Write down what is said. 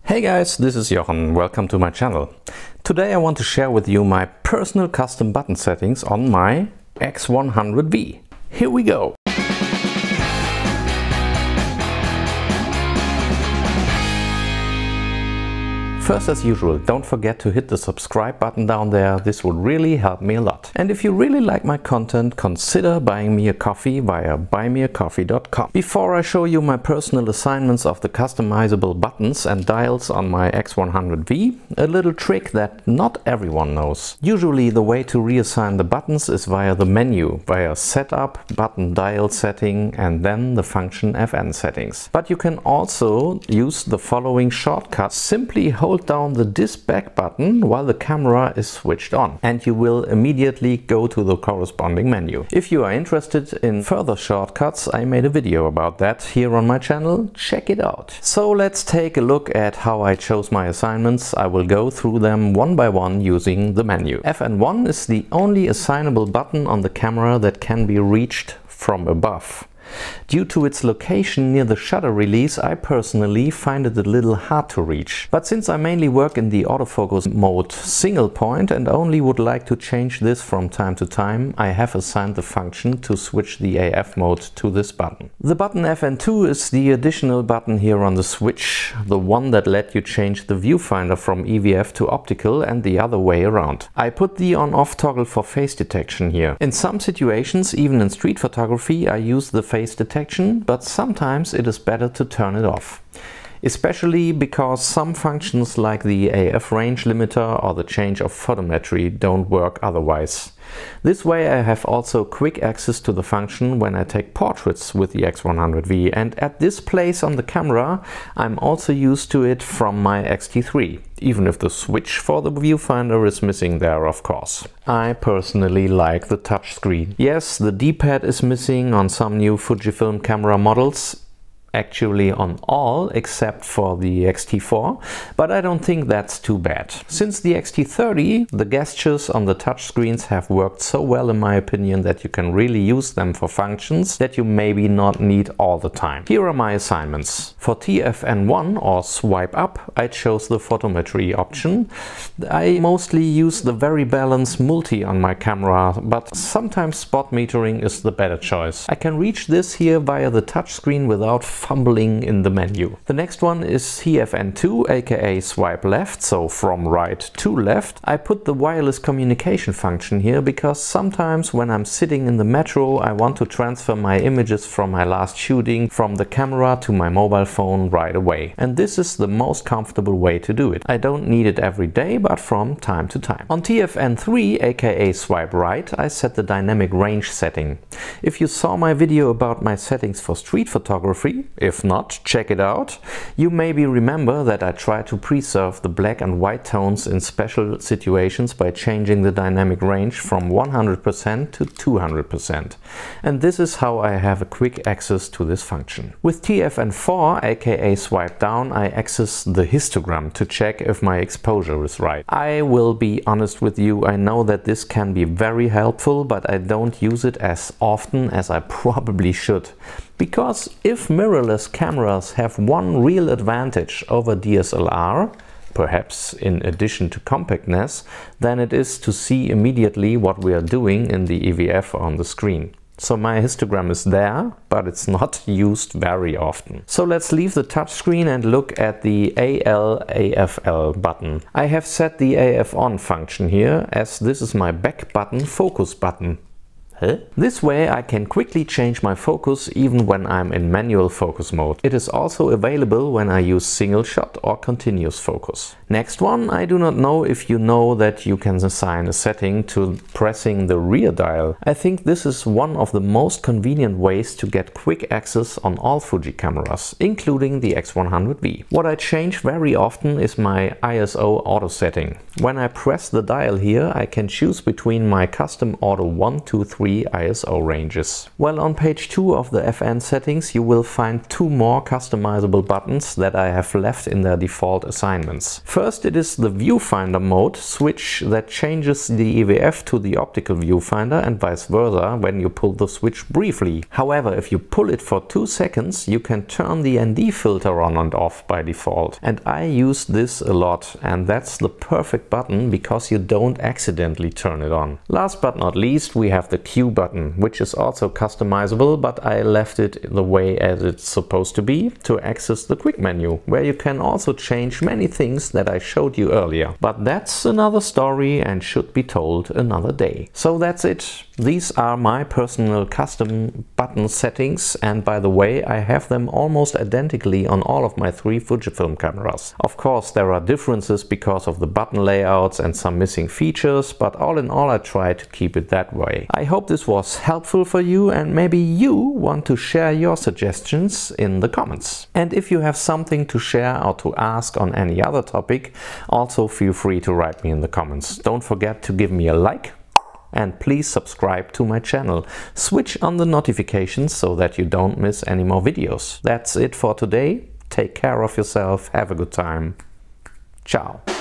Hey guys, this is Jochen. Welcome to my channel. Today I want to share with you my personal custom button settings on my X100V. Here we go! First, as usual, don't forget to hit the subscribe button down there. This would really help me a lot. And if you really like my content, consider buying me a coffee via buymeacoffee.com. Before I show you my personal assignments of the customizable buttons and dials on my X100V, a little trick that not everyone knows. Usually the way to reassign the buttons is via the menu, via Setup, Button Dial Setting and then the function FN settings. But you can also use the following shortcuts. Simply hold down the This Back button while the camera is switched on and you will immediately go to the corresponding menu. If you are interested in further shortcuts, I made a video about that here on my channel. Check it out. So let's take a look at how I chose my assignments. I will go through them one by one using the menu. FN1 is the only assignable button on the camera that can be reached from above. Due to its location near the shutter release, I personally find it a little hard to reach. But since I mainly work in the autofocus mode single point and only would like to change this from time to time, I have assigned the function to switch the AF mode to this button. The button FN2 is the additional button here on the switch, the one that let you change the viewfinder from EVF to optical and the other way around. I put the on-off toggle for face detection here. In some situations, even in street photography, I use the face detection, but sometimes it is better to turn it off. Especially because some functions like the AF range limiter or the change of photometry don't work otherwise. This way I have also quick access to the function when I take portraits with the X100V, and at this place on the camera I'm also used to it from my X-T3, even if the switch for the viewfinder is missing there, of course. I personally like the touchscreen. Yes, the D-pad is missing on some new Fujifilm camera models. Actually on all except for the X-T4, but I don't think that's too bad. Since the X-T30, the gestures on the touchscreens have worked so well in my opinion that you can really use them for functions that you maybe not need all the time. Here are my assignments. For TFN1 or swipe up, I chose the photometry option. I mostly use the very balanced multi on my camera, but sometimes spot metering is the better choice. I can reach this here via the touchscreen without fumbling in the menu. The next one is TFN2, aka swipe left, so from right to left. I put the wireless communication function here because sometimes when I'm sitting in the metro I want to transfer my images from my last shooting from the camera to my mobile phone right away. And this is the most comfortable way to do it. I don't need it every day, but from time to time. On TFN3, aka swipe right, I set the dynamic range setting. If you saw my video about my settings for street photography, if not, check it out. You maybe remember that I try to preserve the black and white tones in special situations by changing the dynamic range from 100% to 200%. And this is how I have a quick access to this function. With TFN4, aka swipe down, I access the histogram to check if my exposure is right. I will be honest with you, I know that this can be very helpful, but I don't use it as often as I probably should. Because if mirrorless cameras have one real advantage over DSLR, perhaps in addition to compactness, then it is to see immediately what we are doing in the EVF on the screen. So my histogram is there, but it's not used very often. So let's leave the touchscreen and look at the AL/AFL button. I have set the AF on function here, as this is my back button focus button. This way I can quickly change my focus even when I'm in manual focus mode. It is also available when I use single shot or continuous focus. Next one, I do not know if you know that you can assign a setting to pressing the rear dial. I think this is one of the most convenient ways to get quick access on all Fuji cameras, including the X100V. What I change very often is my ISO auto setting. When I press the dial here, I can choose between my custom auto 1, 2, 3 3 ISO ranges. Well, on page 2 of the FN settings you will find 2 more customizable buttons that I have left in their default assignments. First, it is the viewfinder mode switch that changes the EVF to the optical viewfinder and vice versa when you pull the switch briefly. However, if you pull it for 2 seconds, you can turn the ND filter on and off by default. And I use this a lot, and that's the perfect button because you don't accidentally turn it on. Last but not least, we have the Q button, which is also customizable, but I left it the way as it's supposed to be to access the quick menu, where you can also change many things that I showed you earlier. But that's another story and should be told another day. So that's it. These are my personal custom button settings, and by the way, I have them almost identically on all of my 3 Fujifilm cameras. Of course, there are differences because of the button layouts and some missing features, but all in all I try to keep it that way. I hope this was helpful for you, and maybe you want to share your suggestions in the comments. And if you have something to share or to ask on any other topic, also feel free to write me in the comments. Don't forget to give me a like. And please subscribe to my channel. Switch on the notifications so that you don't miss any more videos. That's it for today. Take care of yourself. Have a good time. Ciao.